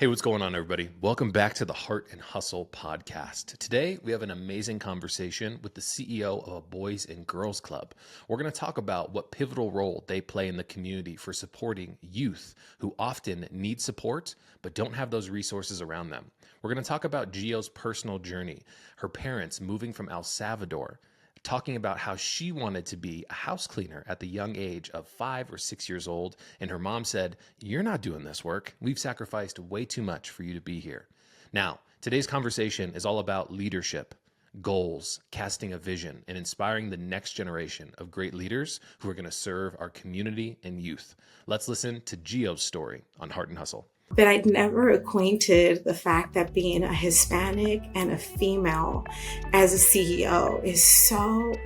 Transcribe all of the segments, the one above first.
Hey, what's going on, everybody? Welcome back to the Hart and Hustle podcast. Today, we have an amazing conversation with the CEO of a Boys and Girls Club. We're going to talk about what pivotal role they play in the community for supporting youth who often need support but don't have those resources around them. We're going to talk about Geo's personal journey, her parents moving from El Salvador, talking about how she wanted to be a house cleaner at the young age of 5 or 6 years old. And her mom said, "You're not doing this work. We've sacrificed way too much for you to be here." Now, today's conversation is all about leadership, goals, casting a vision, and inspiring the next generation of great leaders who are going to serve our community and youth. Let's listen to Geo's story on Hart and Hustle. But I'd never acquainted the fact that being a Hispanic and a female as a CEO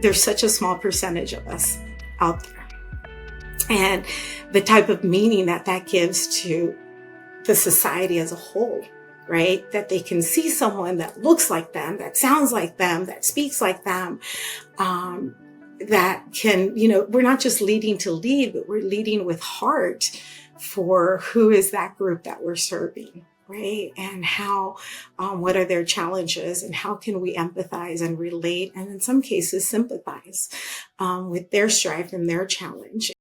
there's such a small percentage of us out there. And the type of meaning that gives to the society as a whole, right? That they can see someone that looks like them, that sounds like them, that speaks like them, that can, we're not just leading to lead, but we're leading with heart for who is that group that we're serving, right? And how, what are their challenges and how can we empathize and relate and in some cases sympathize with their strife and their challenge.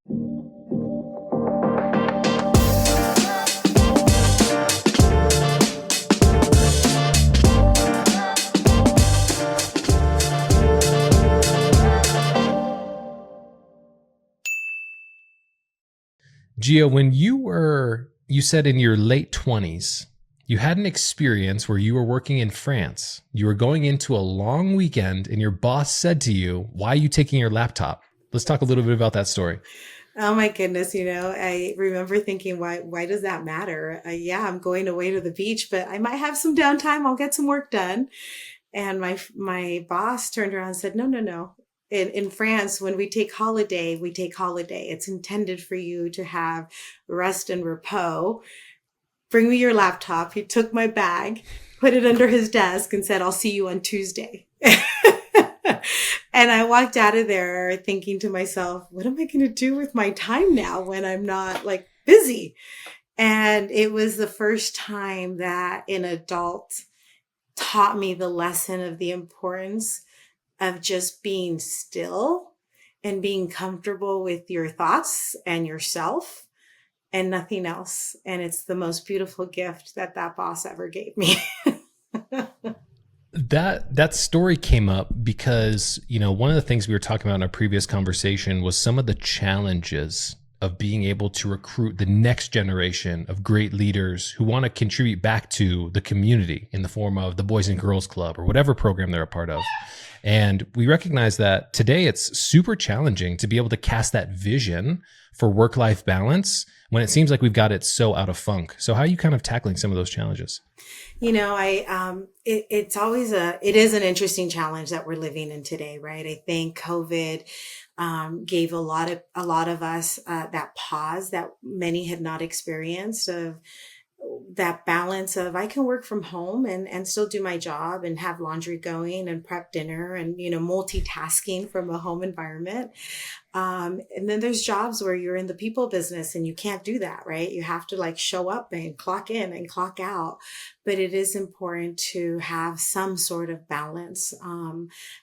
Geo, when you said in your late 20s, you had an experience where you were working in France. You were going into a long weekend and your boss said to you, "Why are you taking your laptop?" Let's talk a little bit about that story. Oh my goodness. I remember thinking, why does that matter? I'm going away to the beach, but I might have some downtime. I'll get some work done. And my boss turned around and said, no. In France, when we take holiday, we take holiday. It's intended for you to have rest and repos. Bring me your laptop. He took my bag, put it under his desk and said, "I'll see you on Tuesday." And I walked out of there thinking to myself, what am I going to do with my time now when I'm not busy? And it was the first time that an adult taught me the lesson of the importance of just being still and being comfortable with your thoughts and yourself and nothing else. And it's the most beautiful gift that boss ever gave me. That story came up because, one of the things we were talking about in our previous conversation was some of the challenges of being able to recruit the next generation of great leaders who want to contribute back to the community in the form of the Boys and Girls Club or whatever program they're a part of. And we recognize that today it's super challenging to be able to cast that vision for work-life balance when it seems like we've got it so out of funk. So how are you kind of tackling some of those challenges? It is an interesting challenge that we're living in today, right? I think COVID gave a lot of us that pause that many had not experienced, of that balance of I can work from home and still do my job and have laundry going and prep dinner and, multitasking from a home environment. And then there's jobs where you're in the people business and you can't do that, right? You have to show up and clock in and clock out. But it is important to have some sort of balance.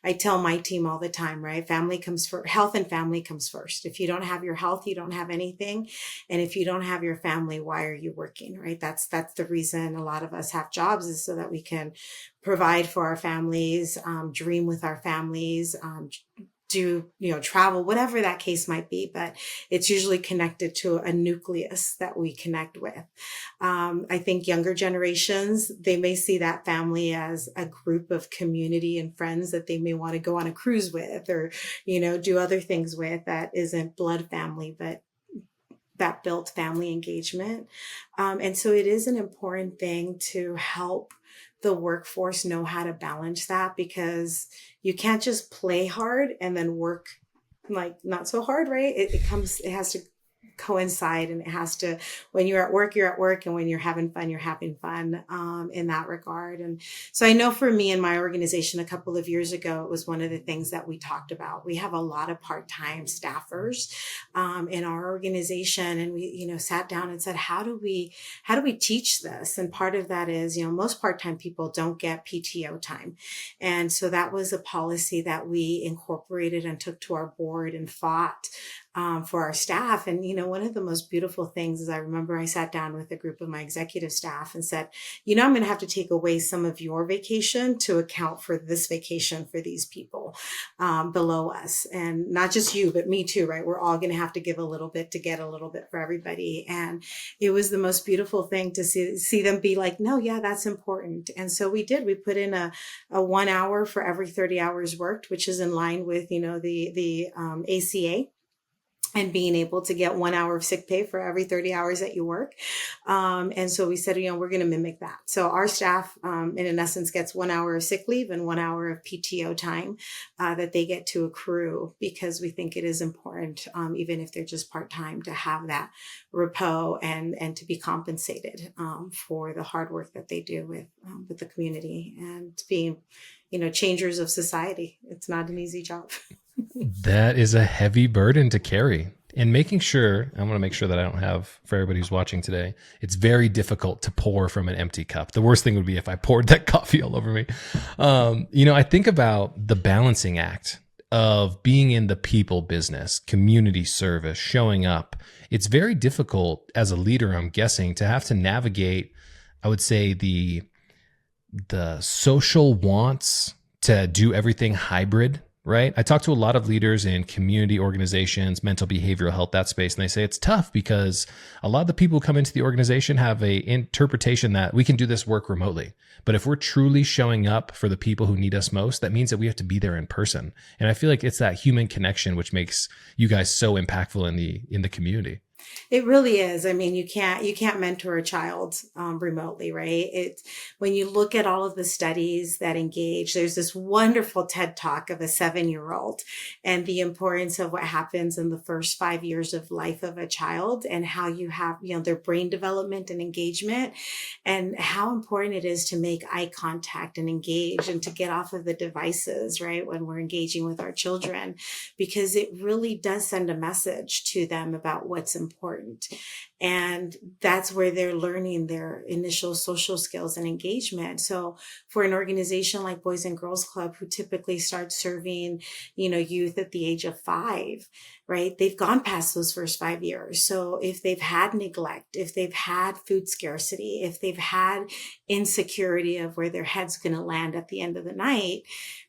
I tell my team all the time, right? Family comes first. Health and family comes first. If you don't have your health, you don't have anything. And if you don't have your family, why are you working, right? That's the reason a lot of us have jobs, is so that we can provide for our families, dream with our families, do, travel, whatever that case might be, but it's usually connected to a nucleus that we connect with. I think younger generations, they may see that family as a group of community and friends that they may want to go on a cruise with or, do other things with that isn't blood family, but that built family engagement. And so it is an important thing to help the workforce know how to balance that, because you can't just play hard and then work not so hard, right? It has to coincide, and it has to, when you're at work, you're at work, and when you're having fun, you're having fun, in that regard. And so I know for me and my organization a couple of years ago, it was one of the things that we talked about. We have a lot of part-time staffers, in our organization, and we, sat down and said, how do we teach this? And part of that is, most part-time people don't get PTO time. And so that was a policy that we incorporated and took to our board and fought, for our staff. And, one of the most beautiful things is I remember I sat down with a group of my executive staff and said, I'm going to have to take away some of your vacation to account for this vacation for these people, below us. And not just you, but me too, right? We're all going to have to give a little bit to get a little bit for everybody. And it was the most beautiful thing to see them be like, no, yeah, that's important. And so we did. We put in a 1 hour for every 30 hours worked, which is in line with, the ACA. And being able to get 1 hour of sick pay for every 30 hours that you work. And so we said, we're going to mimic that. So our staff, in essence, gets 1 hour of sick leave and 1 hour of PTO time, that they get to accrue, because we think it is important, even if they're just part-time, to have that repo and to be compensated, for the hard work that they do with the community and being, changers of society. It's not an easy job. That is a heavy burden to carry. And making sure, I want to make sure that I don't have, for everybody who's watching today, it's very difficult to pour from an empty cup. The worst thing would be if I poured that coffee all over me. I think about the balancing act of being in the people business, community service, showing up. It's very difficult as a leader, I'm guessing, to have to navigate, I would say, the social wants to do everything hybrid. Right? I talk to a lot of leaders in community organizations, mental behavioral health, that space, and they say it's tough because a lot of the people who come into the organization have a interpretation that we can do this work remotely. But if we're truly showing up for the people who need us most, that means that we have to be there in person. And I feel like it's that human connection which makes you guys so impactful in the community. It really is. I mean, you can't mentor a child, remotely, right? It's when you look at all of the studies that engage, there's this wonderful TED talk of a 7-year-old and the importance of what happens in the first 5 years of life of a child and how you have, their brain development and engagement, and how important it is to make eye contact and engage and to get off of the devices, right? When we're engaging with our children, because it really does send a message to them about what's important. And that's where they're learning their initial social skills and engagement. So for an organization like Boys and Girls Club, who typically starts serving, youth at the age of 5, right? They've gone past those first 5 years. So if they've had neglect, if they've had food scarcity, if they've had insecurity of where their head's going to land at the end of the night,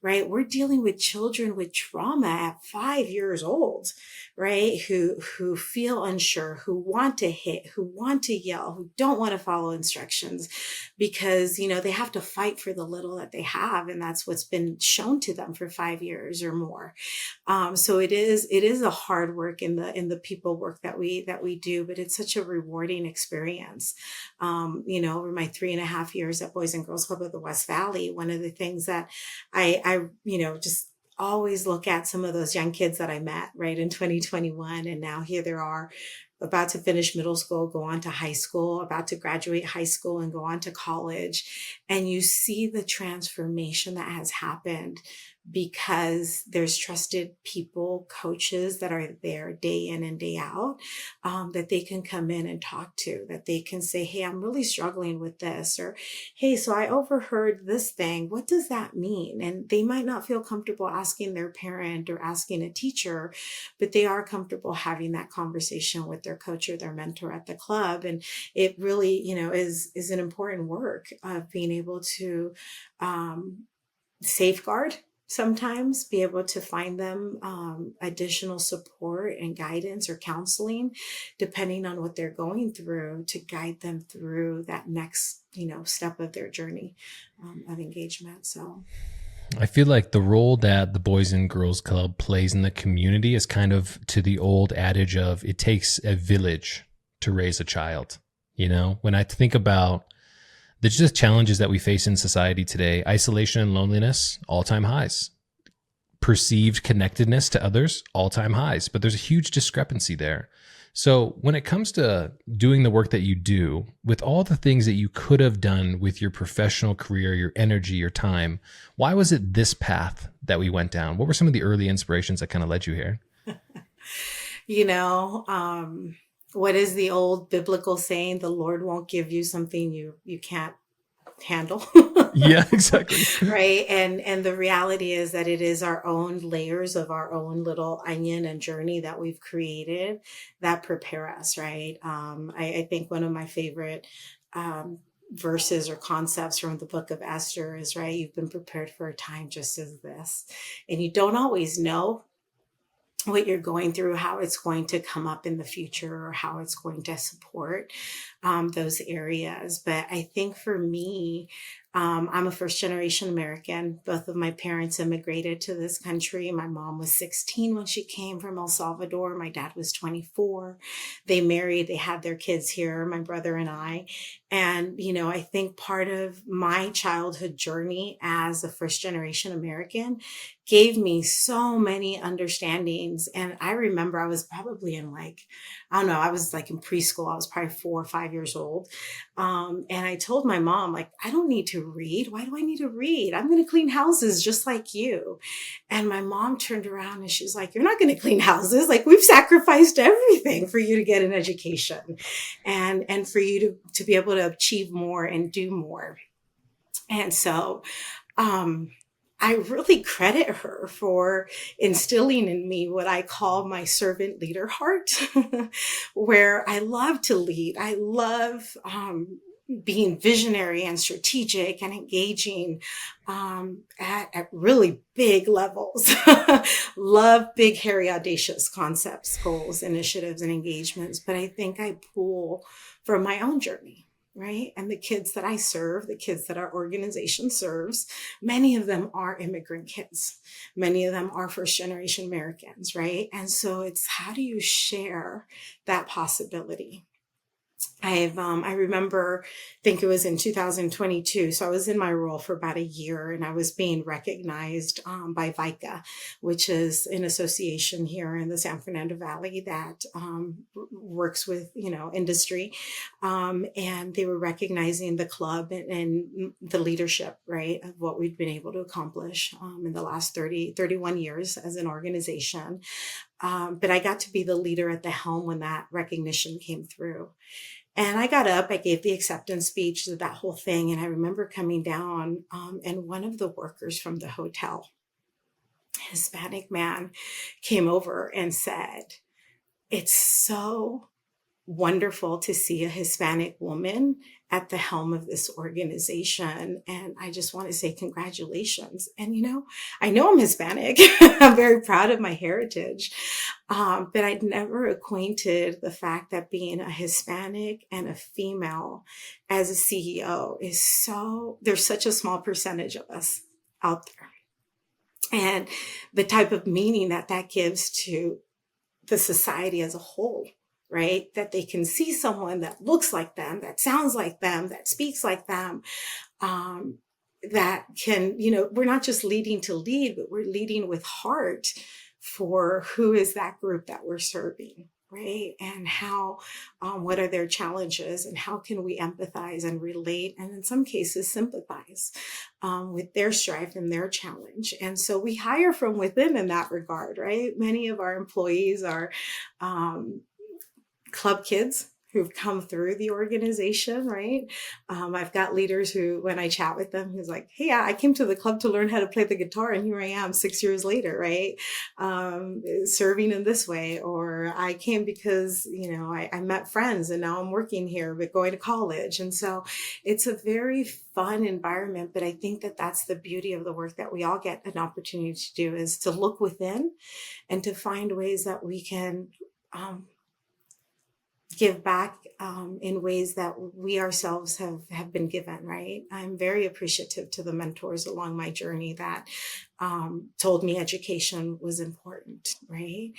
right? We're dealing with children with trauma at 5 years old, right? Who feel unsure, who want to hit, who want to yell, who don't want to follow instructions because, they have to fight for the little that they have. And that's what's been shown to them for 5 years or more. So it is a hard work in the people work that we do, but it's such a rewarding experience. Over my 3.5 years at Boys and Girls Club of the West Valley, one of the things that I just always look at some of those young kids that I met right in 2021. And now here they are about to finish middle school, go on to high school, about to graduate high school and go on to college. And you see the transformation that has happened because there's trusted people, coaches that are there day in and day out, that they can come in and talk to, that they can say, hey, I'm really struggling with this, or, hey, so I overheard this thing. What does that mean? And they might not feel comfortable asking their parent or asking a teacher, but they are comfortable having that conversation with their coach or their mentor at the club. And it really, is an important work of being able to safeguard, sometimes be able to find them additional support and guidance or counseling, depending on what they're going through, to guide them through that next, step of their journey of engagement. So I feel like the role that the Boys and Girls Club plays in the community is kind of to the old adage of it takes a village to raise a child. When I think about the just challenges that we face in society today, isolation and loneliness, all-time highs. Perceived connectedness to others, all-time highs. But there's a huge discrepancy there. So, when it comes to doing the work that you do, with all the things that you could have done with your professional career, your energy, your time, why was it this path that we went down? What were some of the early inspirations that kind of led you here? You know, what is the old biblical saying? The Lord won't give you something you can't handle. Yeah, exactly. Right. And the reality is that it is our own layers of our own little onion and journey that we've created that prepare us, right? I think one of my favorite um verses or concepts from the book of Esther is, right, you've been prepared for a time just as this. And you don't always know what you're going through, how it's going to come up in the future, or how it's going to support those areas. But I think for me, I'm a first generation American. Both of my parents immigrated to this country. My mom was 16 when she came from El Salvador. My dad was 24. They married, they had their kids here, my brother and I. And, you know, I think part of my childhood journey as a first generation American gave me so many understandings. And I remember I was probably in like, I don't know, I was like in preschool. I was probably 4 or 5 years old. And I told my mom, like, I don't need to read. Why do I need to read? I'm going to clean houses just like you. And my mom turned around and she was like, you're not going to clean houses. Like, we've sacrificed everything for you to get an education and for you to be able to achieve more and do more. And so, um, I really credit her for instilling in me what I call my servant leader heart, where I love to lead. I love being visionary and strategic and engaging at really big levels. Love big, hairy, audacious concepts, goals, initiatives, and engagements. But I think I pull from my own journey, right? And the kids that I serve, the kids that our organization serves, many of them are immigrant kids. Many of them are first generation Americans, right? And so it's, how do you share that possibility? I remember, I think it was in 2022. So I was in my role for about a year and I was being recognized by VICA, which is an association here in the San Fernando Valley that works with, you know, industry. And they were recognizing the club and the leadership, right, of what we've been able to accomplish in the last 31 years as an organization. But I got to be the leader at the helm when that recognition came through. And I got up, I gave the acceptance speech, did that whole thing. And I remember coming down, and one of the workers from the hotel, Hispanic man, came over and said, it's so wonderful to see a Hispanic woman at the helm of this organization. And I just want to say congratulations. And, you know I'm Hispanic. I'm very proud of my heritage. But I'd never acquainted the fact that being a Hispanic and a female as a CEO is there's such a small percentage of us out there. And the type of meaning that gives to the society as a whole, right? That they can see someone that looks like them, that sounds like them, that speaks like them, um, that can, we're not just leading to lead, but we're leading with heart for who is that group that we're serving, right? And how, what are their challenges and how can we empathize and relate and in some cases sympathize with their strife and their challenge. And so we hire from within in that regard, right? Many of our employees are club kids who've come through the organization, right? I've got leaders who, when I chat with them, who's like, hey, I came to the club to learn how to play the guitar and here I am 6 years later, right? Serving in this way. Or I came because, I met friends and now I'm working here, but going to college. And so it's a very fun environment, but I think that that's the beauty of the work that we all get an opportunity to do, is to look within and to find ways that we can give back in ways that we ourselves have been given, right? I'm very appreciative to the mentors along my journey that told me education was important, right?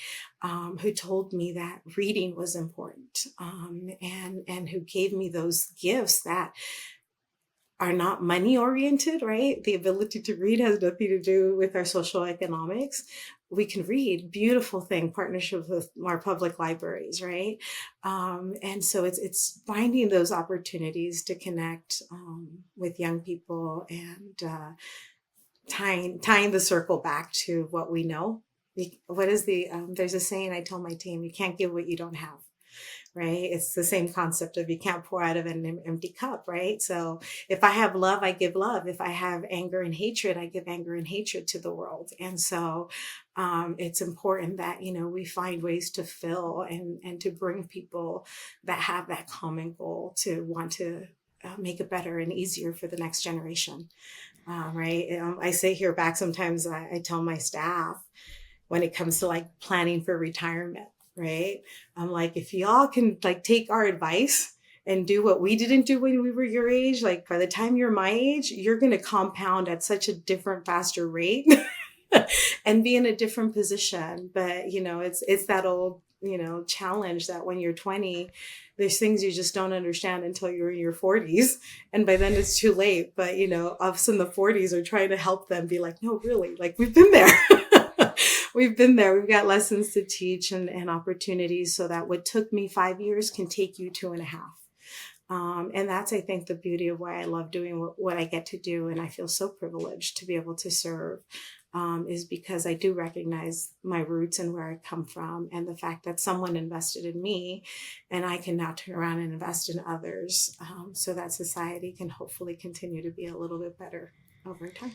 Who told me that reading was important, and who gave me those gifts that are not money oriented, right? The ability to read has nothing to do with our social economics. We can read, beautiful thing, partnership with our public libraries, right? And so it's finding those opportunities to connect with young people and tying the circle back to what we know. What is there's a saying I tell my team: you can't give what you don't have, right? It's the same concept of you can't pour out of an empty cup, right? So if I have love, I give love. If I have anger and hatred, I give anger and hatred to the world. And so it's important that, we find ways to fill and to bring people that have that common goal to want to make it better and easier for the next generation. Right. I sit here back sometimes. I tell my staff when it comes to like planning for retirement, right? I'm like, if y'all can like take our advice and do what we didn't do when we were your age, like by the time you're my age, you're going to compound at such a different, faster rate and be in a different position. But, it's that old, challenge that when you're 20, there's things you just don't understand until you're in your 40s. And by then it's too late. But, us in the 40s are trying to help them be like, no, really, like we've been there. We've been there. We've got lessons to teach and opportunities so that what took me 5 years can take you 2.5. And that's, I think, the beauty of why I love doing what I get to do. And I feel so privileged to be able to serve, is because I do recognize my roots and where I come from, and the fact that someone invested in me and I can now turn around and invest in others, so that society can hopefully continue to be a little bit better over time.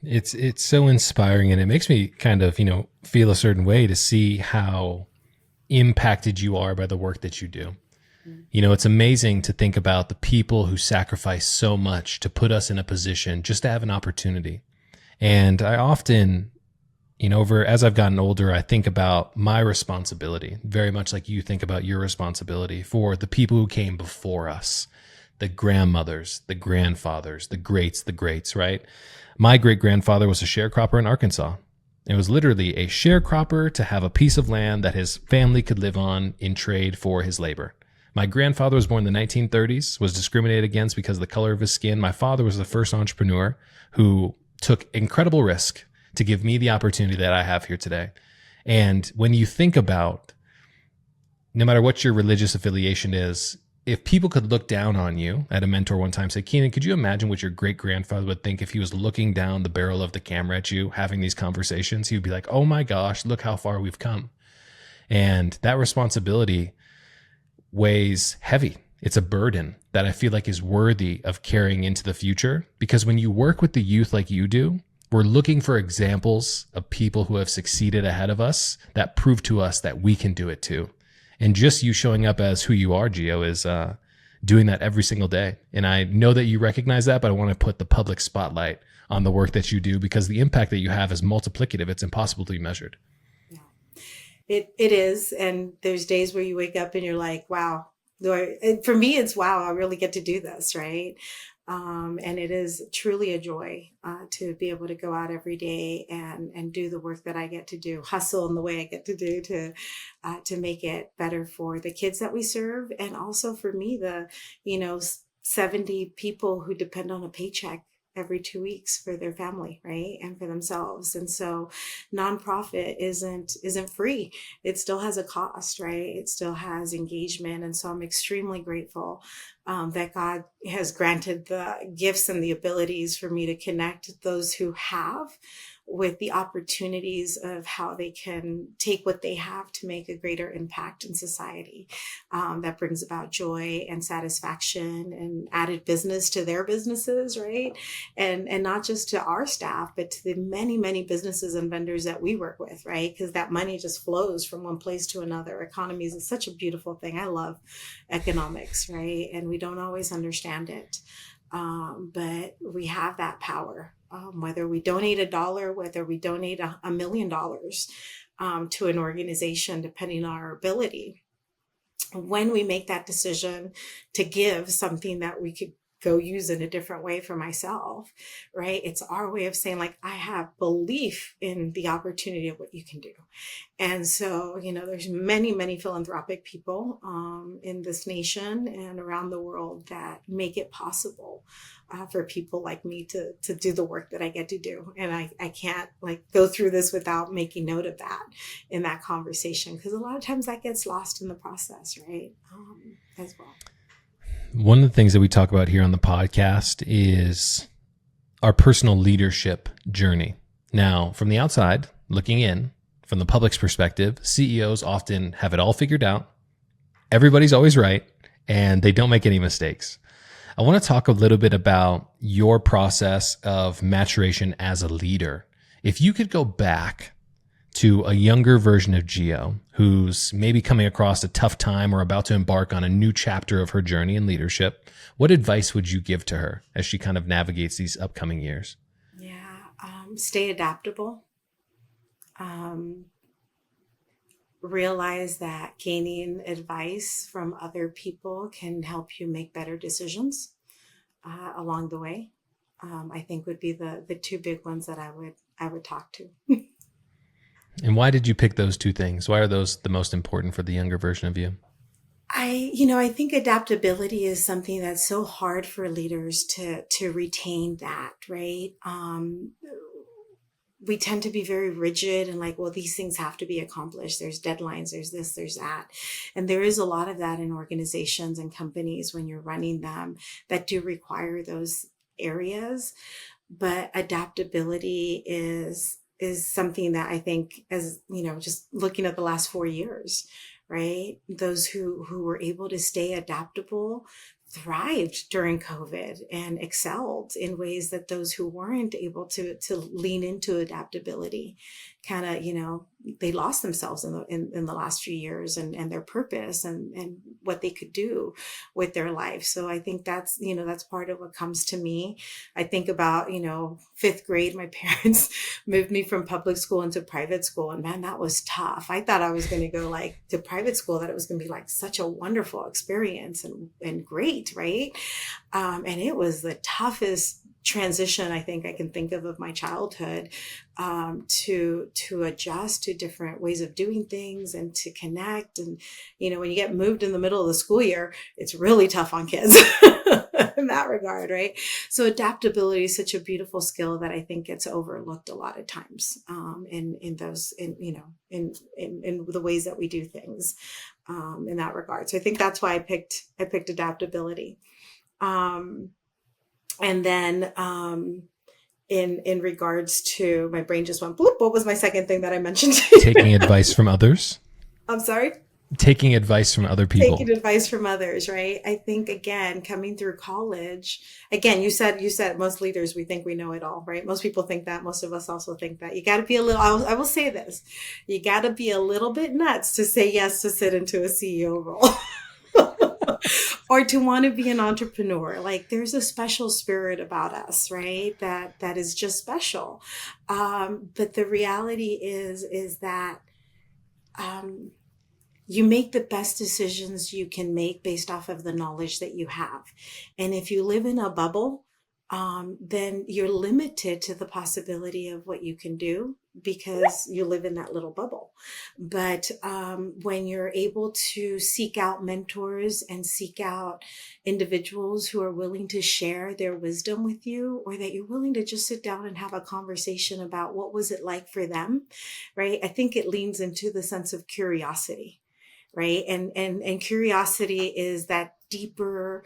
It's so inspiring, and it makes me kind of, feel a certain way to see how impacted you are by the work that you do. It's amazing to think about the people who sacrifice so much to put us in a position just to have an opportunity. And I often, as I've gotten older, I think about my responsibility, very much like you think about your responsibility for the people who came before us, the grandmothers, the grandfathers, the greats, right? My great-grandfather was a sharecropper in Arkansas. It was literally a sharecropper to have a piece of land that his family could live on in trade for his labor. My grandfather was born in the 1930s, was discriminated against because of the color of his skin. My father was the first entrepreneur who took incredible risk to give me the opportunity that I have here today. And when you think about, no matter what your religious affiliation is, if people could look down on you, I had a mentor one time say, Keenan, could you imagine what your great-grandfather would think if he was looking down the barrel of the camera at you, having these conversations? He would be like, oh my gosh, look how far we've come. And that responsibility weighs heavy. It's a burden that I feel like is worthy of carrying into the future, because when you work with the youth like you do, we're looking for examples of people who have succeeded ahead of us that prove to us that we can do it too. And just you showing up as who you are, Gio, is doing that every single day. And I know that you recognize that, but I want to put the public spotlight on the work that you do, because the impact that you have is multiplicative. It's impossible to be measured. It is. And there's days where you wake up and you're like, wow. For me, it's wow, I really get to do this, right? And it is truly a joy to be able to go out every day and do the work that I get to do, hustle in the way I get to do to make it better for the kids that we serve. And also for me, the, 70 people who depend on a paycheck every 2 weeks for their family, right? And for themselves. And so nonprofit isn't free. It still has a cost, right? It still has engagement. And so I'm extremely grateful that God has granted the gifts and the abilities for me to connect those who have with the opportunities of how they can take what they have to make a greater impact in society, that brings about joy and satisfaction and added business to their businesses, right? And not just to our staff, but to the many, many businesses and vendors that we work with, right? Because that money just flows from one place to another. Economies is such a beautiful thing. I love economics, right? And we don't always understand it. But we have that power, whether we donate $1, whether we donate $1 million to an organization, depending on our ability. When we make that decision to give something that we could go use in a different way for myself, right? It's our way of saying, like, I have belief in the opportunity of what you can do. And so, there's many, many philanthropic people in this nation and around the world that make it possible for people like me to do the work that I get to do. And I can't go through this without making note of that in that conversation, because a lot of times that gets lost in the process, right? As well. One of the things that we talk about here on the podcast is our personal leadership journey. Now, from the outside, looking in, from the public's perspective, CEOs often have it all figured out. Everybody's always right, and they don't make any mistakes. I want to talk a little bit about your process of maturation as a leader. If you could go back to a younger version of Geo, who's maybe coming across a tough time or about to embark on a new chapter of her journey in leadership, what advice would you give to her as she kind of navigates these upcoming years? Yeah, stay adaptable. Realize that gaining advice from other people can help you make better decisions along the way. I think would be the two big ones that I would talk to. And why did you pick those two things? Why are those the most important for the younger version of you? I think adaptability is something that's so hard for leaders to retain that, right? We tend to be very rigid and well, these things have to be accomplished. There's deadlines, there's this, there's that. And there is a lot of that in organizations and companies when you're running them that do require those areas. But adaptability is something that I think, as just looking at the last 4 years, right? Those who were able to stay adaptable thrived during COVID and excelled in ways that those who weren't able to lean into adaptability kind of, they lost themselves in the last few years and their purpose and what they could do with their life. So I think that's part of what comes to me. I think about, fifth grade, my parents moved me from public school into private school. And man, that was tough. I thought I was going to go to private school, that it was going to be such a wonderful experience and great. Right. And it was the toughest transition I think I can think of my childhood, to adjust to different ways of doing things and to connect. And, when you get moved in the middle of the school year, it's really tough on kids in that regard. Right. So adaptability is such a beautiful skill that I think gets overlooked a lot of times, in the ways that we do things, in that regard. So I think that's why I picked adaptability. And then in regards to, my brain just went bloop. What was my second thing that I mentioned? Taking advice from others. I'm sorry? Taking advice from other people. Taking advice from others, right? I think, again, coming through college, again, you said most leaders, we think we know it all, right? Most people think that. Most of us also think that. You got to be I will say this, you got to be a little bit nuts to say yes to sit into a CEO role. Or to want to be an entrepreneur. There's a special spirit about us, right? That is just special. But the reality is that you make the best decisions you can make based off of the knowledge that you have. And if you live in a bubble, then you're limited to the possibility of what you can do because you live in that little bubble. But when you're able to seek out mentors and seek out individuals who are willing to share their wisdom with you, or that you're willing to just sit down and have a conversation about what was it like for them, right? I think it leans into the sense of curiosity, right? And curiosity is that deeper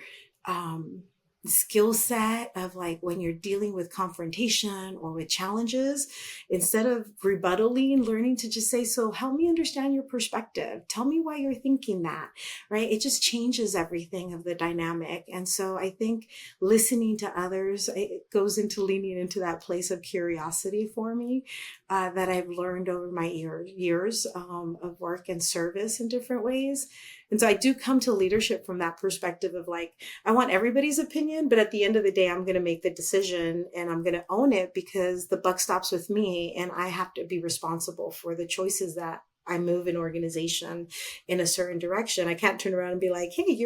skill set of when you're dealing with confrontation or with challenges, instead of rebuttaling, learning to just say, so help me understand your perspective. Tell me why you're thinking that, right? It just changes everything of the dynamic. And so I think listening to others, it goes into leaning into that place of curiosity for me, that I've learned over my years of work and service in different ways. And so I do come to leadership from that perspective of I want everybody's opinion, but at the end of the day, I'm going to make the decision and I'm going to own it because the buck stops with me and I have to be responsible for the choices that I move an organization in a certain direction. I can't turn around and be like, hey,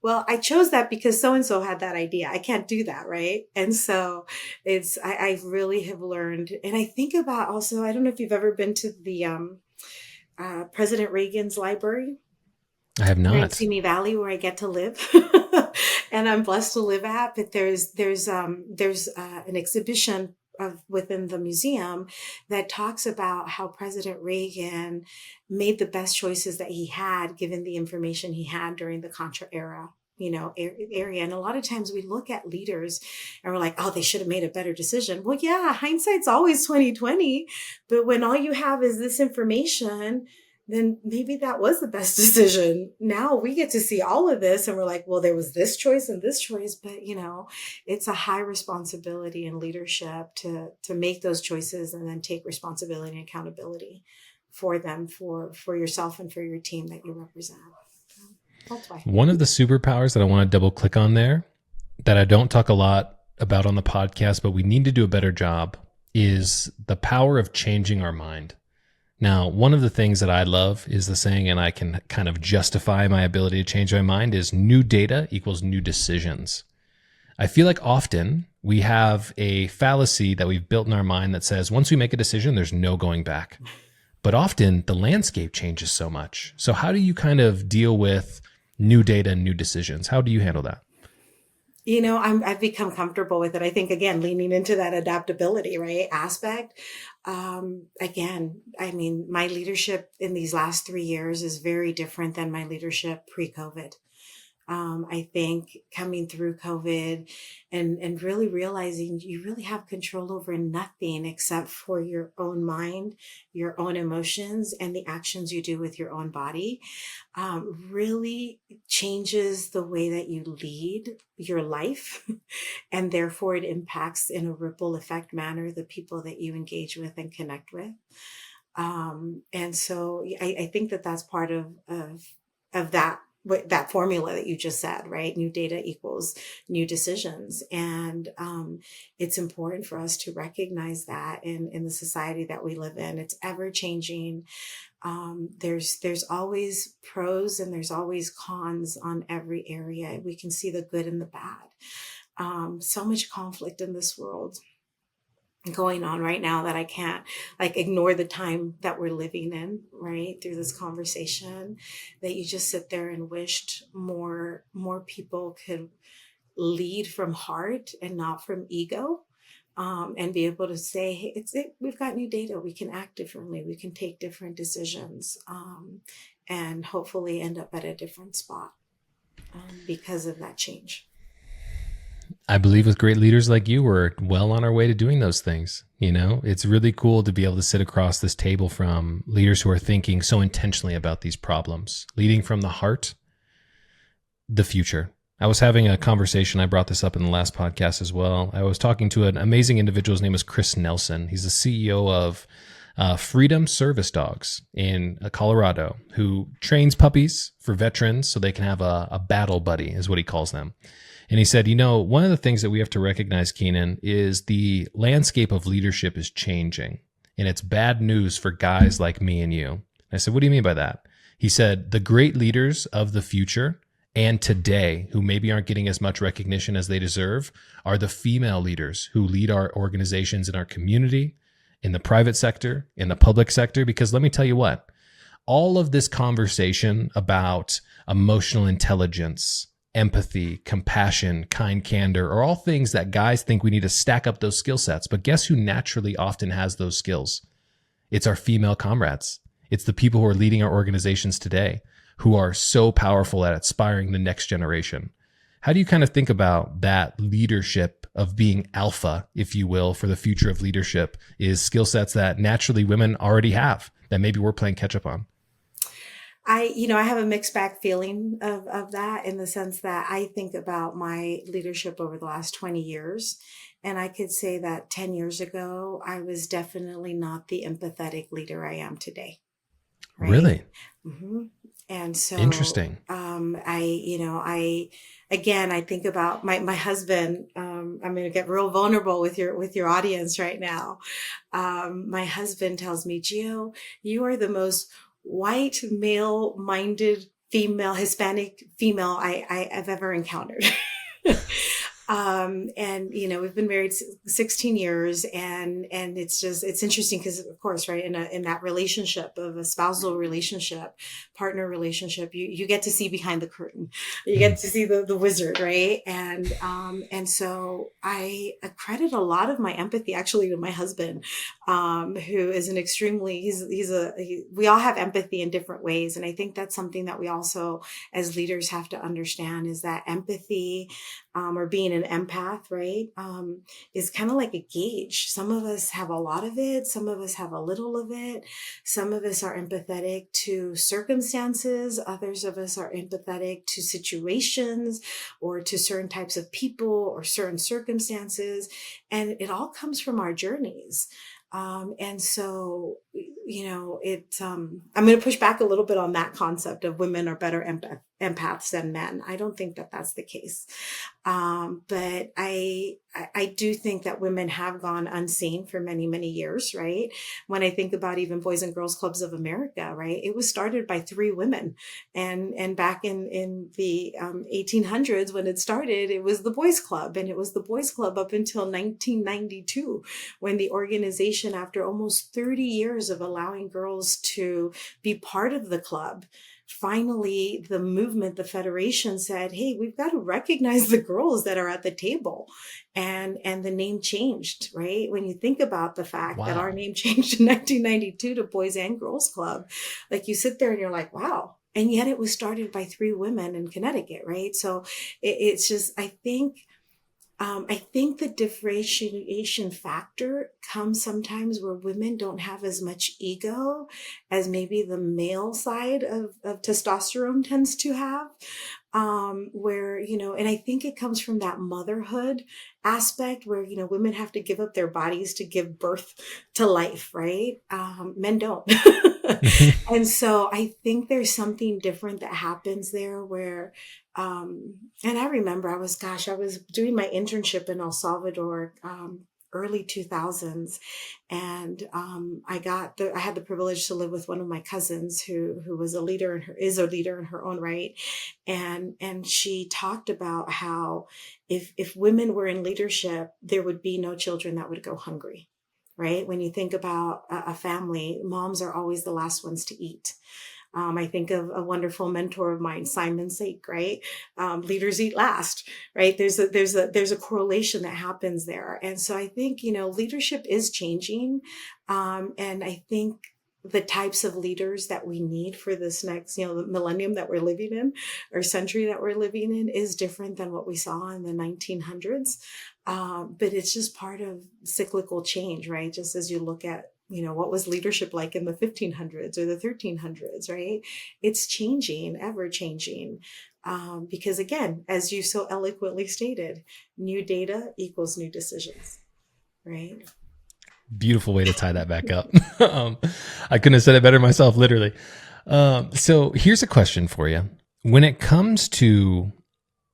I chose that because so-and-so had that idea. I can't do that. Right. And so I really have learned. And I think about also, I don't know if you've ever been to the, President Reagan's library I have here in not. Simi Valley where I get to live. And I'm blessed to live at, but there's an exhibition within the museum that talks about how President Reagan made the best choices that he had given the information he had during the Contra era, area. And a lot of times we look at leaders and we're like, oh, they should have made a better decision. Well, yeah, hindsight's always 2020, but when all you have is this information, then maybe that was the best decision. Now we get to see all of this and we're like, well, there was this choice and this choice, but it's a high responsibility and leadership to make those choices and then take responsibility and accountability for them, for yourself and for your team that you represent. That's why. One of the superpowers that I want to double click on there that I don't talk a lot about on the podcast, but we need to do a better job, is the power of changing our mind. Now, one of the things that I love is the saying, and I can kind of justify my ability to change my mind, is new data equals new decisions. I feel like often we have a fallacy that we've built in our mind that says once we make a decision, there's no going back. But often the landscape changes so much. So how do you kind of deal with new data and new decisions? How do you handle that? I've become comfortable with it. I think, again, leaning into that adaptability, right, aspect. Again, I mean, my leadership in these last 3 years is very different than my leadership pre-COVID. I think coming through COVID and really realizing you really have control over nothing except for your own mind, your own emotions, and the actions you do with your own body, really changes the way that you lead your life. And therefore it impacts in a ripple effect manner the people that you engage with and connect with. And so I think that that's part of that formula that you just said, right? New data equals new decisions. And it's important for us to recognize that in the society that we live in. It's ever changing. There's always pros and there's always cons on every area. We can see the good and the bad. So much conflict in this world going on right now that I can't ignore the time that we're living in, right? Through this conversation, that you just sit there and wished more people could lead from heart and not from ego, and be able to say, hey, we've got new data. We can act differently. We can take different decisions, and hopefully end up at a different spot, because of that change. I believe with great leaders like you, we're well on our way to doing those things. It's really cool to be able to sit across this table from leaders who are thinking so intentionally about these problems, leading from the heart, the future. I was having a conversation. I brought this up in the last podcast as well. I was talking to an amazing individual. His name is Chris Nelson. He's the CEO of Freedom Service Dogs in Colorado, who trains puppies for veterans so they can have a battle buddy, is what he calls them. And he said, one of the things that we have to recognize, Keenan, is the landscape of leadership is changing. And it's bad news for guys like me and you. I said, what do you mean by that? He said, the great leaders of the future and today, who maybe aren't getting as much recognition as they deserve, are the female leaders who lead our organizations in our community, in the private sector, in the public sector. Because let me tell you what, all of this conversation about emotional intelligence, empathy, compassion, kind candor are all things that guys think we need to stack up those skill sets. But guess who naturally often has those skills? It's our female comrades. It's the people who are leading our organizations today, who are so powerful at inspiring the next generation. How do you kind of think about that leadership of being alpha, if you will, for the future of leadership, is skill sets that naturally women already have that maybe we're playing catch up on? I have a mixed bag feeling of that, in the sense that I think about my leadership over the last 20 years. And I could say that 10 years ago, I was definitely not the empathetic leader I am today. Right? Really? Mm-hmm. And so, interesting. I think about my husband. I'm going to get real vulnerable with your audience right now. My husband tells me, Gio, you are the most white, male-minded female, Hispanic female I've ever encountered. And we've been married 16 years, and it's interesting because, of course, right, in that relationship of a spousal relationship, partner relationship, you get to see behind the curtain, you get to see the wizard, right? And so I accredit a lot of my empathy actually to my husband, who is an extremely, we all have empathy in different ways. And I think that's something that we also as leaders have to understand, is that empathy, or being an empath, right, is kind of like a gauge. Some of us have a lot of it. Some of us have a little of it. Some of us are empathetic to circumstances. Others of us are empathetic to situations or to certain types of people or certain circumstances. And it all comes from our journeys. And so, I'm going to push back a little bit on that concept of women are better empaths than men. I don't think that that's the case. But I do think that women have gone unseen for many, many years, right? When I think about even Boys and Girls Clubs of America, right? It was started by 3 women. And back in the 1800s, when it started, it was the Boys Club, and it was the Boys Club up until 1992, when the organization, after almost 30 years of allowing girls to be part of the club, finally the movement, the federation said, hey, we've got to recognize the girls that are at the table. And the name changed, right? When you think about the fact that our name changed in 1992 to Boys and Girls Club, like, you sit there and you're like, wow. And yet it was started by 3 women in Connecticut, right? So it's just, I think the differentiation factor comes sometimes where women don't have as much ego as maybe the male side of testosterone tends to have. Where, and I think it comes from that motherhood aspect where, women have to give up their bodies to give birth to life, right? Men don't. And so I think there's something different that happens there where, and I remember I was doing my internship in El Salvador, early 2000s. And I had the privilege to live with one of my cousins who was is a leader in her own right. And she talked about how if women were in leadership, there would be no children that would go hungry. Right? When you think about a family, moms are always the last ones to eat. I think of a wonderful mentor of mine, Simon Sake, right? Leaders eat last, right? There's a correlation that happens there. And so I think, leadership is changing. And I think the types of leaders that we need for this next, the millennium that we're living in, or century that we're living in, is different than what we saw in the 1900s. But it's just part of cyclical change, right? Just as you look at, what was leadership like in the 1500s or the 1300s, right? It's changing, ever changing. Because again, as you so eloquently stated, new data equals new decisions, right? Beautiful way to tie that back up. I couldn't have said it better myself, literally. So here's a question for you. When it comes to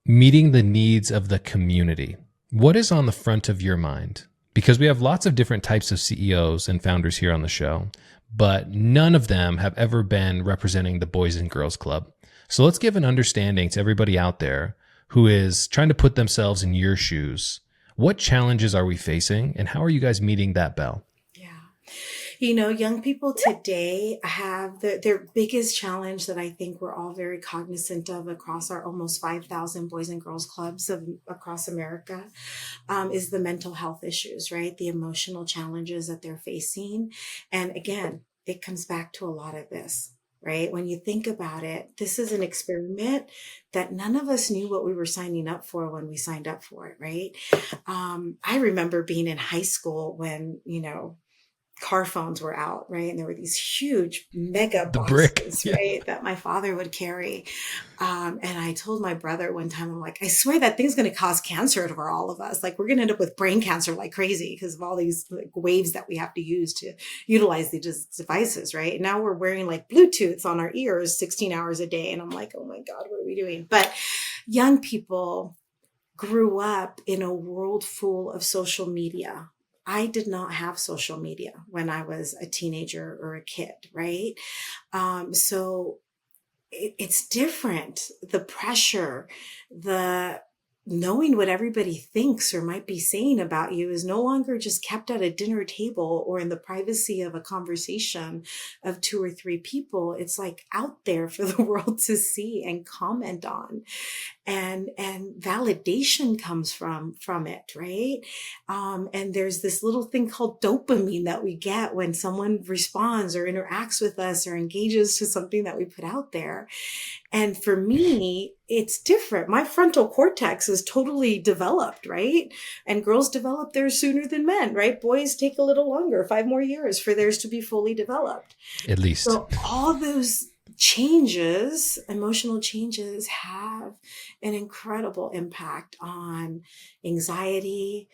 meeting the needs of the community, what is on the front of your mind? Because we have lots of different types of CEOs and founders here on the show, but none of them have ever been representing the Boys and Girls Club. So let's give an understanding to everybody out there who is trying to put themselves in your shoes. What challenges are we facing, and how are you guys meeting that bell? Young people today have their biggest challenge that I think we're all very cognizant of across our almost 5,000 Boys and Girls Clubs across America, is the mental health issues, right? The emotional challenges that they're facing. And again, it comes back to a lot of this, right? When you think about it, this is an experiment that none of us knew what we were signing up for when we signed up for it, right? I remember being in high school when, car phones were out, right? And there were these huge mega boxes, right, that my father would carry. And I told my brother one time, I'm like, I swear that thing's going to cause cancer for all of us. Like, we're going to end up with brain cancer like crazy because of all these waves that we have to use to utilize these devices, right? And now we're wearing like Bluetooths on our ears 16 hours a day. And I'm like, oh my God, what are we doing? But young people grew up in a world full of social media, I did not have social media when I was a teenager or a kid, right? So it's different. The pressure, the knowing what everybody thinks or might be saying about you is no longer just kept at a dinner table or in the privacy of a conversation of two or three people. It's like out there for the world to see and comment on, and validation comes from it, right? And there's this little thing called dopamine that we get when someone responds or interacts with us or engages to something that we put out there. And for me, it's different. My frontal cortex is totally developed, right? And girls develop theirs sooner than men, right? Boys take a little longer, 5 more years for theirs to be fully developed. At least. So all those changes, emotional changes, have an incredible impact on anxiety,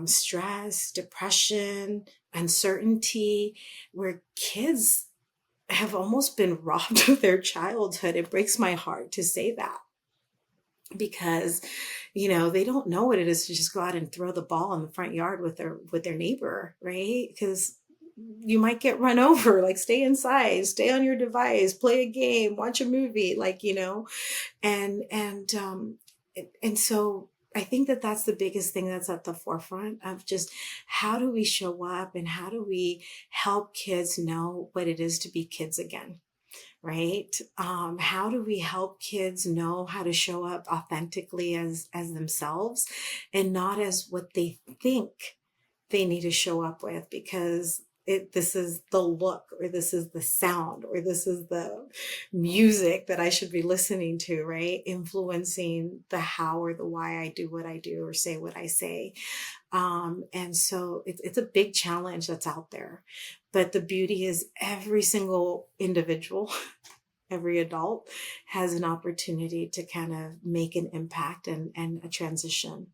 stress, depression, uncertainty, where kids have almost been robbed of their childhood. It breaks my heart to say that, because they don't know what it is to just go out and throw the ball in the front yard with their neighbor, right? Because you might get run over. Like, stay inside, stay on your device, play a game, watch a movie, and so I think that that's the biggest thing that's at the forefront of just how do we show up and how do we help kids know what it is to be kids again, right? How do we help kids know how to show up authentically as themselves and not as what they think they need to show up with, because this is the look, or this is the sound, or this is the music that I should be listening to, right? Influencing the how or the why I do what I do or say what I say. And so it's a big challenge that's out there. But the beauty is every single individual, every adult has an opportunity to kind of make an impact and a transition.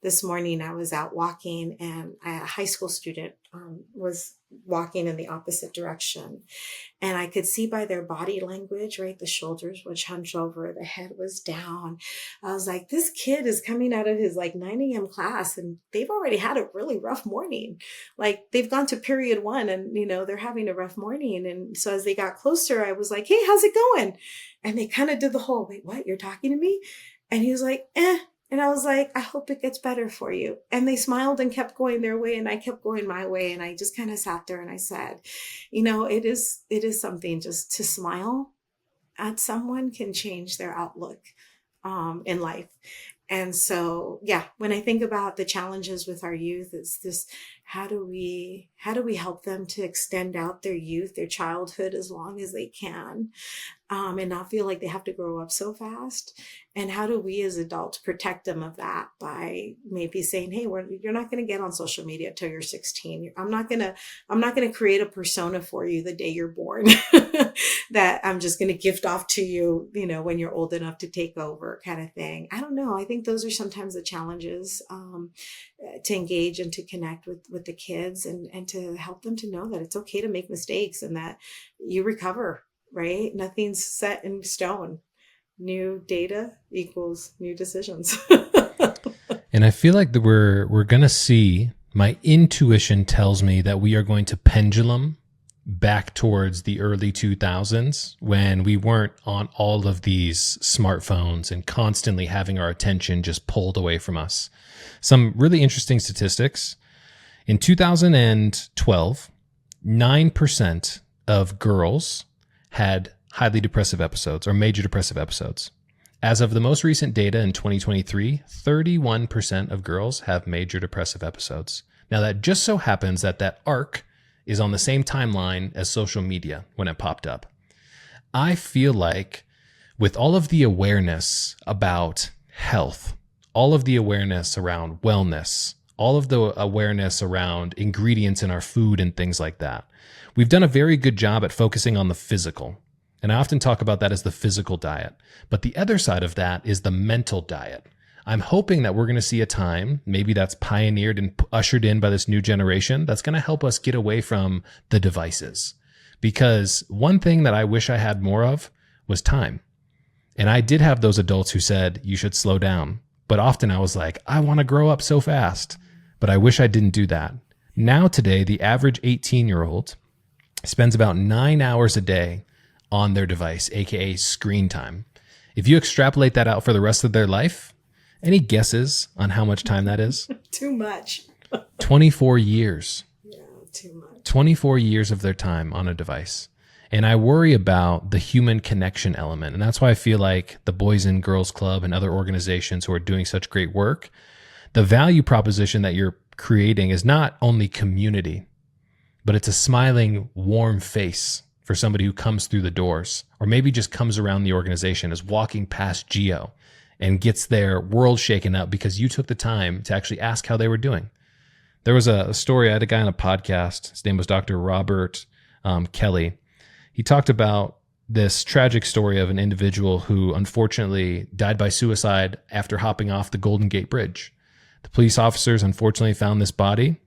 This morning I was out walking, and a high school student was walking in the opposite direction. And I could see by their body language, right? The shoulders were hunched over, the head was down. I was like, this kid is coming out of his 9 a.m. class, and they've already had a really rough morning. Like, they've gone to period 1 and, they're having a rough morning. And so as they got closer, I was like, hey, how's it going? And they kind of did the whole, wait, what? You're talking to me? And he was like, eh. And I was like, I hope it gets better for you. And they smiled and kept going their way, and I kept going my way. And I just kind of sat there and I said, it is something just to smile at someone can change their outlook in life. And so, yeah, when I think about the challenges with our youth, it's this, how do we help them to extend out their youth, their childhood, as long as they can, and not feel like they have to grow up so fast? And how do we as adults protect them of that by maybe saying, hey, you're not going to get on social media till you're 16. I'm not going to create a persona for you the day you're born that I'm just going to gift off to you, when you're old enough to take over, kind of thing. I don't know. I think those are sometimes the challenges to engage and to connect with the kids, and to help them to know that it's okay to make mistakes and that you recover, right? Nothing's set in stone. New data equals new decisions. And I feel like that we're going to see, my intuition tells me that we are going to pendulum back towards the early 2000s, when we weren't on all of these smartphones and constantly having our attention just pulled away from us. Some really interesting statistics. In 2012, 9% of girls had highly depressive episodes or major depressive episodes. As of the most recent data in 2023, 31% of girls have major depressive episodes. Now, that just so happens that arc is on the same timeline as social media when it popped up. I feel like with all of the awareness about health, all of the awareness around wellness, all of the awareness around ingredients in our food and things like that, we've done a very good job at focusing on the physical. And I often talk about that as the physical diet. But the other side of that is the mental diet. I'm hoping that we're going to see a time, maybe that's pioneered and ushered in by this new generation, that's going to help us get away from the devices. Because one thing that I wish I had more of was time. And I did have those adults who said, you should slow down. But often I was like, I want to grow up so fast. But I wish I didn't do that. Now today, the average 18-year-old spends about 9 hours a day on their device, aka screen time. If you extrapolate that out for the rest of their life, any guesses on how much time that is? Too much. 24 years. Yeah, too much. 24 years of their time on a device. And I worry about the human connection element. And that's why I feel like the Boys and Girls Club and other organizations who are doing such great work, the value proposition that you're creating is not only community, but it's a smiling, warm face for somebody who comes through the doors, or maybe just comes around the organization, is walking past Geo and gets their world shaken up because you took the time to actually ask how they were doing. There was a story. I had a guy on a podcast. His name was Dr. Robert Kelly. He talked about this tragic story of an individual who unfortunately died by suicide after hopping off the Golden Gate Bridge. The police officers unfortunately found this body,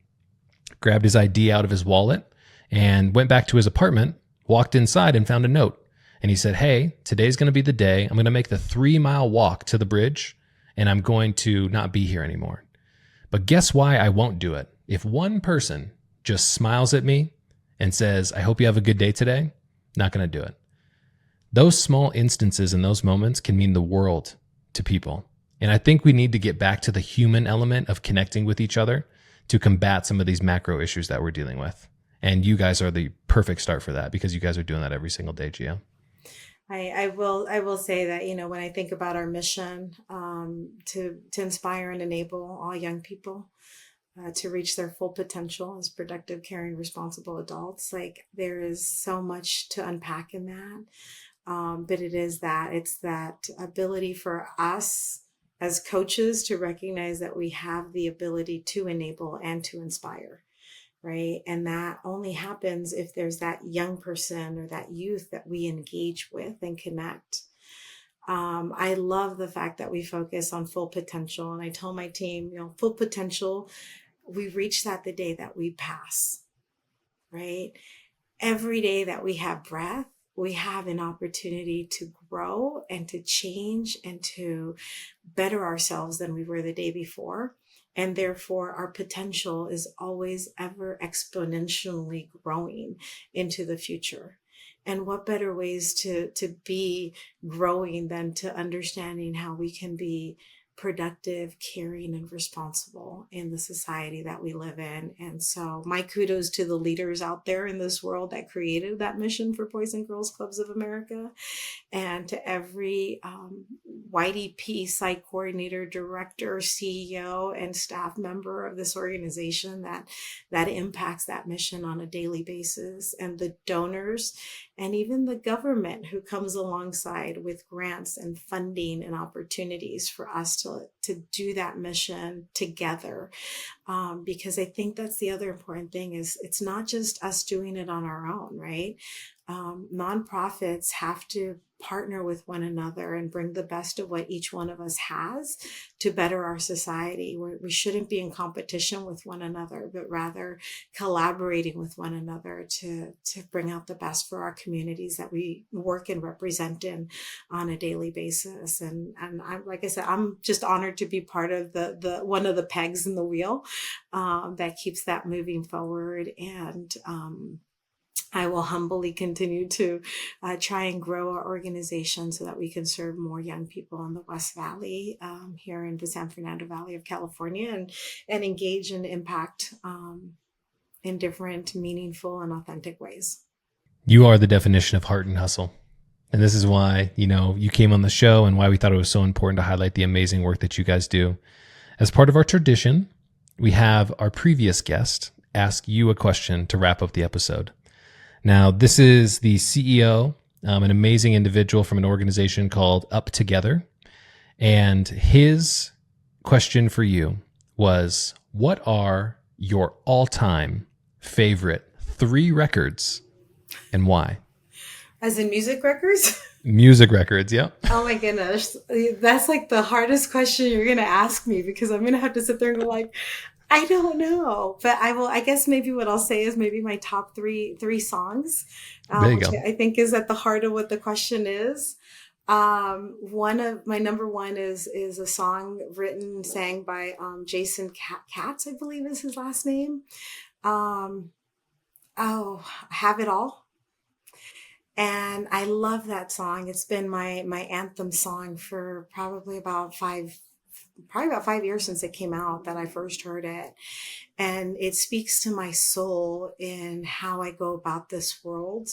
grabbed his ID out of his wallet, and went back to his apartment, walked inside and found a note. And he said, hey, today's going to be the day. I'm going to make the 3-mile walk to the bridge, and I'm going to not be here anymore. But guess why I won't do it? If one person just smiles at me and says, I hope you have a good day today, not going to do it. Those small instances and those moments can mean the world to people. And I think we need to get back to the human element of connecting with each other to combat some of these macro issues that we're dealing with. And you guys are the perfect start for that because you guys are doing that every single day, Gio. I will say that, when I think about our mission, to inspire and enable all young people to reach their full potential as productive, caring, responsible adults, like there is so much to unpack in that. But it's that ability for us as coaches to recognize that we have the ability to enable and to inspire. Right. And that only happens if there's that young person or that youth that we engage with and connect. I love the fact that we focus on full potential. And I tell my team, full potential, we reach that the day that we pass. Right. Every day that we have breath, we have an opportunity to grow and to change and to better ourselves than we were the day before. And therefore, our potential is always ever exponentially growing into the future. And what better ways to be growing than to understanding how we can be productive, caring, and responsible in the society that we live in. And so my kudos to the leaders out there in this world that created that mission for Boys and Girls Clubs of America, and to every YDP site coordinator, director, CEO, and staff member of this organization that impacts that mission on a daily basis, and the donors, and even the government who comes alongside with grants and funding and opportunities for us to do that mission together. Because I think that's the other important thing is it's not just us doing it on our own, right? Nonprofits have to partner with one another and bring the best of what each one of us has to better our society. We shouldn't be in competition with one another, but rather collaborating with one another to bring out the best for our communities that we work and represent in on a daily basis. And I'm, like I said, I'm just honored to be part of the one of the pegs in the wheel that keeps that moving forward. And I will humbly continue to try and grow our organization so that we can serve more young people in the West Valley, here in the San Fernando Valley of California, and engage and impact in different, meaningful, and authentic ways. You are the definition of heart and hustle. And this is why, you came on the show and why we thought it was so important to highlight the amazing work that you guys do. As part of our tradition, we have our previous guest ask you a question to wrap up the episode. Now, this is the CEO, an amazing individual from an organization called Up Together. And his question for you was, what are your all-time favorite 3 records and why? As in music records? Music records, yep. Oh my goodness. That's like the hardest question you're going to ask me, because I'm going to have to sit there and go like, I don't know, but I guess maybe what I'll say is maybe my top three songs, There you which go. I think is at the heart of what the question is. One of my number one is a song written, sang by Jason Katz, I believe is his last name. Um, oh, Have It All. And I love that song. It's been my anthem song for probably about 5 years since it came out that I first heard it. And it speaks to my soul in how I go about this world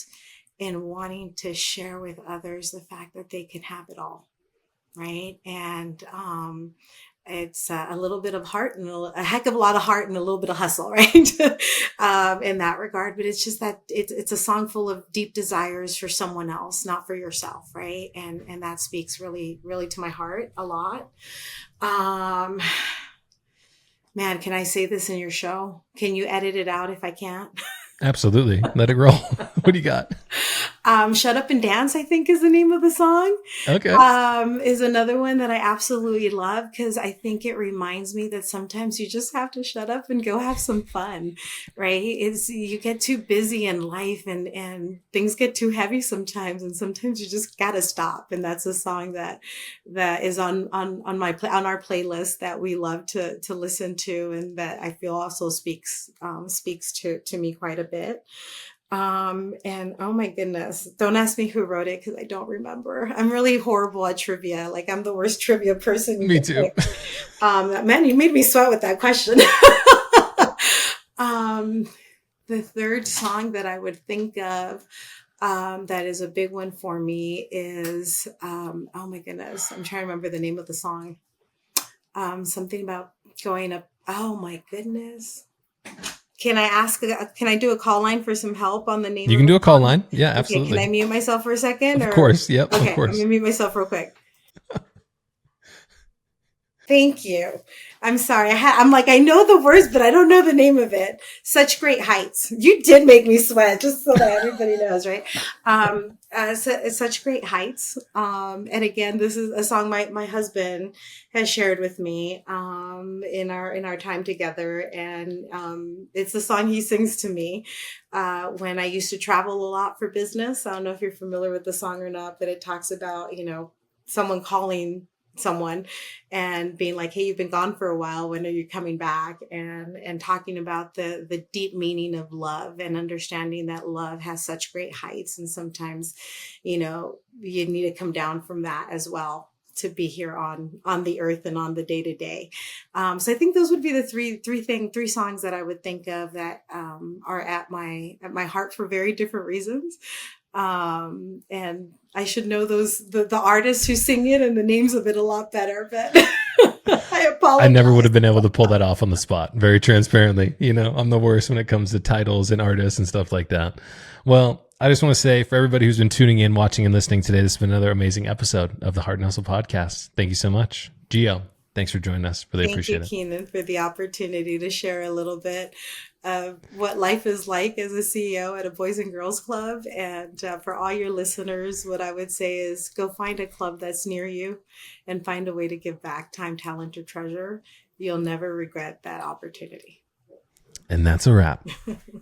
and wanting to share with others the fact that they can have it all, right? And it's a little bit of heart and a heck of a lot of heart and a little bit of hustle, right? In that regard. But it's just that it's a song full of deep desires for someone else, not for yourself, right? And that speaks really, really to my heart a lot. Um, Man, can I say this in your show? Can you edit it out if I can't? Absolutely. Let it roll. What do you got? Shut Up and Dance, I think is the name of the song. Okay. Is another one that I absolutely love because I think it reminds me that sometimes you just have to shut up and go have some fun, right? It's you get too busy in life and things get too heavy sometimes, and sometimes you just gotta stop. And that's a song that is on our playlist that we love to listen to, and that I feel also speaks to me quite a bit. And oh my goodness, don't ask me who wrote it because I don't remember. I'm really horrible at trivia. Like I'm the worst trivia person. Me too. Man, you made me sweat with that question. The third song that I would think of, that is a big one for me is, oh my goodness, I'm trying to remember the name of the song. Something about going up. Oh my goodness. Can I do a call line for some help on the name? You can do a call line. Yeah, absolutely. Okay, can I mute myself for a second? Of course. Yep. Okay, of course. I'm going to mute myself real quick. Thank you. I'm sorry. I'm like, I know the words, but I don't know the name of it. Such Great Heights. You did make me sweat, just so that everybody knows, right? Such Great Heights. And again, this is a song my husband has shared with me in our time together, and it's a song he sings to me when I used to travel a lot for business. I don't know if you're familiar with the song or not, but it talks about someone calling someone and being like, hey, you've been gone for a while, when are you coming back? And talking about the deep meaning of love and understanding that love has such great heights, and sometimes you need to come down from that as well to be here on the earth and on the day-to-day. So I think those would be the three songs that I would think of that are at my heart for very different reasons. And I should know the artists who sing it and the names of it a lot better, but I apologize. I never would have been able to pull that off on the spot, very transparently. I'm the worst when it comes to titles and artists and stuff like that. Well, I just want to say, for everybody who's been tuning in, watching, and listening today, this has been another amazing episode of the Hart Hustle podcast. Thank you so much. Gio, thanks for joining us. Really appreciate it. Thank you, Keenan, for the opportunity to share a little bit of what life is like as a CEO at a Boys and Girls Club. And for all your listeners, what I would say is go find a club that's near you and find a way to give back time, talent, or treasure. You'll never regret that opportunity. And that's a wrap.